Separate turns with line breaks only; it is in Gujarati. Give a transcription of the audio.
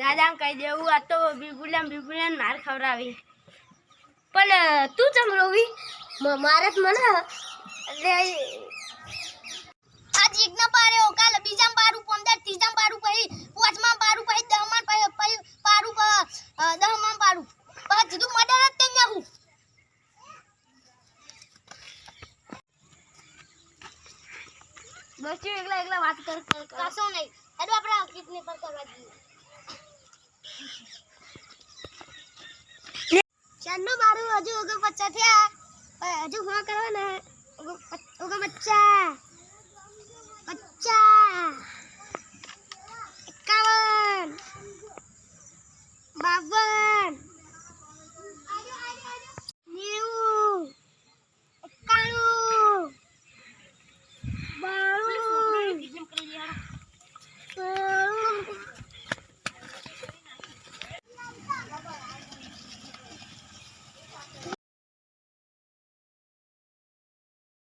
દાદા કહી દેવું આ તો બીબુલા માર ખવડાવી પણ તું ચમ રોવી મારે જ મને એટલે
આજ એકના પાડ્યો કાલે બીજામાં પાડું 15 ત્રીજામાં પાડું પછી પાંચમાં પાડું પછી 10માં પછી પાડું 10માં પાડું પછી કીધું મર્ડર જ થઈ જાઉં
બસ એકલા વાત કર
કશો નહીં હેડો આપણે કિડની પર કરવા જઈએ ચાંદનો મારું હજુ 49 થયા હજુ હા કરવાના 49 50